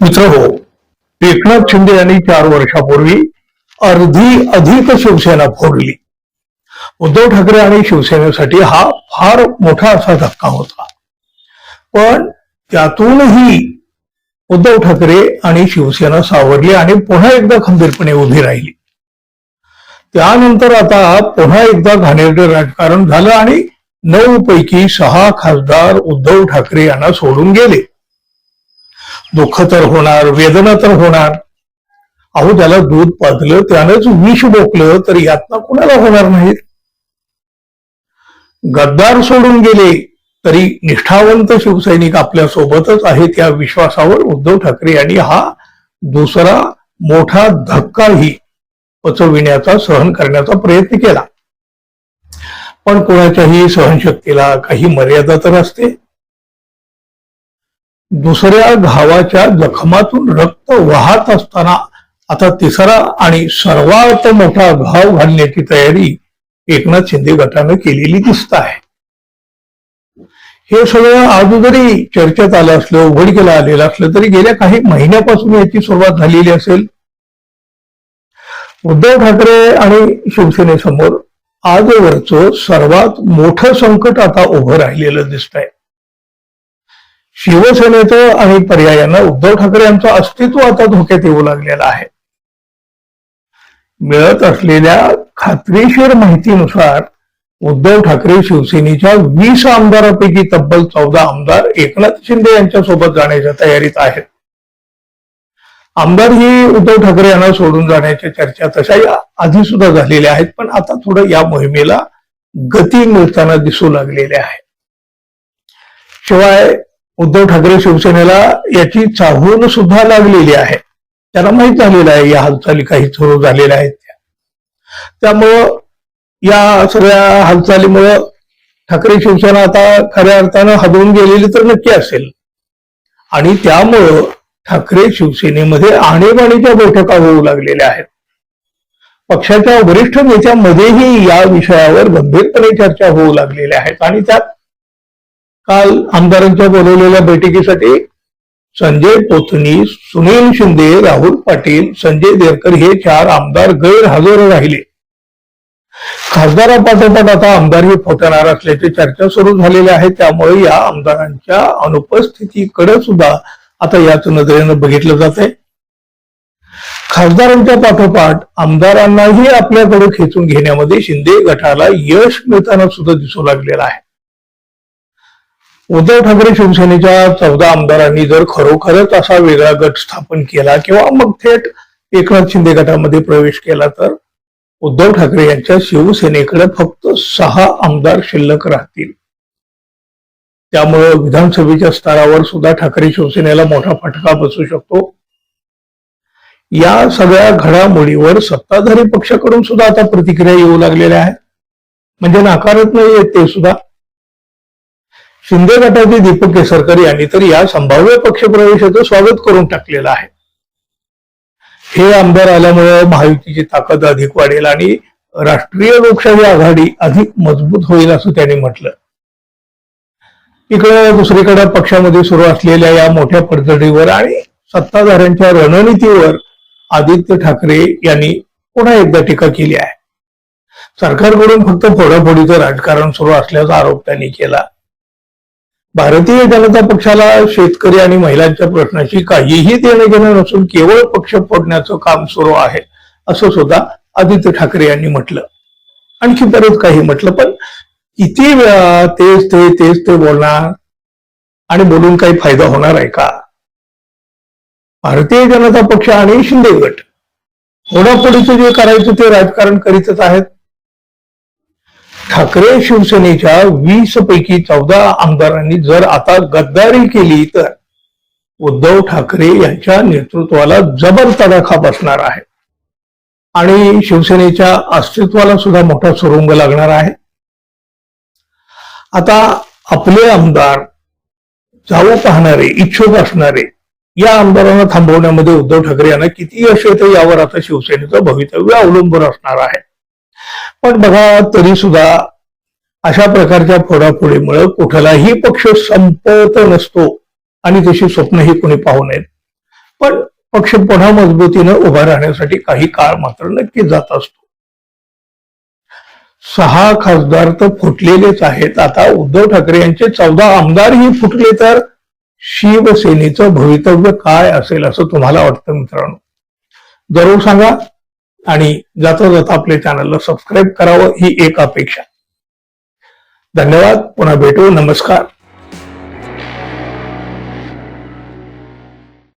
मित्रहो, एकनाथ शिंदे यांनी 4 वर्षापूर्वी अर्धी अधिक शिवसेना फोडली. उद्धव ठाकरे आणि शिवसेनेसाठी हा फार मोठा असा धक्का होता. पण त्यातूनही उद्धव ठाकरे आणि शिवसेना सावरली आणि पुन्हा एकदा खंबीरपणे उभी राहिली. त्यानंतर आता पुन्हा एकदा घाणेरडं राजकारण झालं आणि 9 पैकी 6 खासदार उद्धव ठाकरे यांना सोडून गेले. दुःख तर होणार, वेदना तर होणार. अहो, त्याला दूध पाजलं त्यानंच विष बोकलं तर यातना कुणाला होणार नाहीत. गद्दार सोडून गेले तरी निष्ठावंत शिवसैनिक आपल्या सोबतच आहेत या विश्वासावर उद्धव ठाकरे यांनी हा दुसरा मोठा धक्काही पचविण्याचा, सहन करण्याचा प्रयत्न केला. पण कोणाच्याही सहनशक्तीला काही मर्यादा तर असते. दुसऱ्या घावाच्या जखमातून रक्त वाहत असताना आता तिसरा आणि सर्वात मोठा घाव घालण्याची तयारी एकनाथ शिंदे गटानं केलेली दिसत आहे. हे सगळं आज जरी चर्चेत आलं असलं, उघडकीला आलेलं असलं तरी गेल्या काही महिन्यापासून याची सुरुवात झालेली असेल. उद्धव ठाकरे आणि शिवसेनेसमोर आजवरचं सर्वात मोठं संकट आता उभं राहिलेलं दिसत आहे. शिवसेनेचं आणि पर्यायानं उद्धव ठाकरे यांचं अस्तित्व आता धोक्यात येऊ लागलेलं आहे. मिळत असलेल्या खात्रीशीर माहितीनुसार उद्धव ठाकरे शिवसेनेच्या 20 आमदारांपैकी तब्बल 14 आमदार एकनाथ शिंदे यांच्या सोबत जाण्याच्या तयारीत आहेत. आमदार ही उद्धव ठाकरे यांना सोडून जाण्याच्या चर्चा तशा आधी सुद्धा झालेल्या आहेत, पण आता थोडं या मोहिमेला गती मिळताना दिसू लागलेल्या आहे. शिवाय उद्धव ठाकरे शिवसेनेला याची चाहूल सुद्धा लागलेली आहे. त्यांना माहीत झालेलं आहे या हालचाली काही सुरू झालेल्या आहेत. त्यामुळं या सगळ्या हालचालीमुळं ठाकरे शिवसेना आता खऱ्या अर्थानं हदवून गेलेली तर नक्की असेल. आणि त्यामुळं ठाकरे शिवसेनेमध्ये आणीबाणीच्या बैठका होऊ लागलेल्या आहेत. पक्षाच्या वरिष्ठ नेत्यांमध्येही या विषयावर गंभीरपणे चर्चा होऊ लागलेल्या आहेत. आणि त्यात काल आमदारांच्या बोलवलेल्या बैठकीसाठी संजय पोतनी, सुनील शिंदे, राहुल पाटील, संजय देरकर हे 4 आमदार गैरहजर राहिले. खासदारापाठोपाठ आता आमदारही फुटणार असल्याची चर्चा सुरू झालेली आहे. त्यामुळे या आमदारांच्या अनुपस्थितीकडे सुद्धा आता याच नजरेनं बघितलं जात आहे. खासदारांच्या पाठोपाठ आमदारांनाही आपल्याकडे खेचून घेण्यामध्ये शिंदे गटाला यश मिळताना सुद्धा दिसू लागलेलं आहे. उद्धव ठाकरे शिवसेनेच्या 14 आमदारांनी जर खरोखरच असा वेगळा गट स्थापन केला किंवा मग थेट एकनाथ शिंदे गटामध्ये प्रवेश केला तर उद्धव ठाकरे यांच्या शिवसेनेकडे फक्त 6 आमदार शिल्लक राहतील. त्यामुळे विधानसभेच्या स्तरावर सुद्धा ठाकरे शिवसेनेला मोठा फटका बसू शकतो. या सगळ्या घडामोडीवर सत्ताधारी पक्षाकडून सुद्धा आता प्रतिक्रिया येऊ लागलेल्या आहेत. म्हणजे नाकारत नाहीये ते सुद्धा. शिंदे गटाचे दीपक केसरकर यांनी तर या संभाव्य पक्षप्रवेशाचं स्वागत करून टाकलेलं आहे. हे आमदार आल्यामुळे महायुतीची ताकद अधिक वाढेल आणि राष्ट्रीय लोकशाही आघाडी अधिक मजबूत होईल असं त्यांनी म्हटलं. इकडे दुसरीकडे पक्षामध्ये सुरू असलेल्या या मोठ्या पडझडीवर आणि सत्ताधाऱ्यांच्या रणनीतीवर आदित्य ठाकरे यांनी पुन्हा एकदा टीका केली आहे. सरकारकडून फक्त फोडाफोडीचं राजकारण सुरू असल्याचा आरोप त्यांनी केला. भारतीय जनता पक्षाला शेतकरी आणि महिलांच्या प्रश्नाशी काहीही देणं घेणं नसून केवळ पक्ष फोडण्याचं काम सुरू आहे असं सुद्धा आदित्य ठाकरे यांनी म्हटलं. आणखी बरेच काही म्हटलं. पण किती वेळा तेच ते बोलणार आणि बोलून काही फायदा होणार आहे का? भारतीय जनता पक्ष आणि शिंदे गट फोडाफोडीचं जे करायचं ते राजकारण करीतच आहेत. ठाकरे शिवसेनेच्या 20 पैकी 14 आमदारांनी जर आता गद्दारी केली तर उद्धव ठाकरे यांच्या नेतृत्वाला जबर तडाखा बसणार आहे आणि शिवसेनेच्या अस्तित्वाला सुद्धा मोठा सुरुंग लागणार आहे. आता आपले आमदार जाऊ पाहणारे, इच्छुक असणारे या आमदारांना थांबवण्यामध्ये उद्धव ठाकरे यांना किती यश येतं यावर आता शिवसेनेचं भवितव्य अवलंबून असणार आहे. पण बघा, तरी सुद्धा अशा प्रकारच्या फोडाफोडीमुळे कुठलाही पक्ष संपत नसतो आणि तशी स्वप्नही कोणी पाहू नयेत. पण पक्ष पुन्हा मजबूतीनं उभा राहण्यासाठी काही काळ मात्र नक्की जात असतो. 6 खासदार तर फुटलेलेच आहेत. आता उद्धव ठाकरे यांचे 14 आमदारही फुटले तर शिवसेनेचं भवितव्य काय असेल असं तुम्हाला वाटतं मित्रांनो? जरूर सांगा आणि जाता जाता आपल्या चॅनलला सबस्क्राईब करावं ही एक अपेक्षा. धन्यवाद. पुन्हा भेटू. नमस्कार.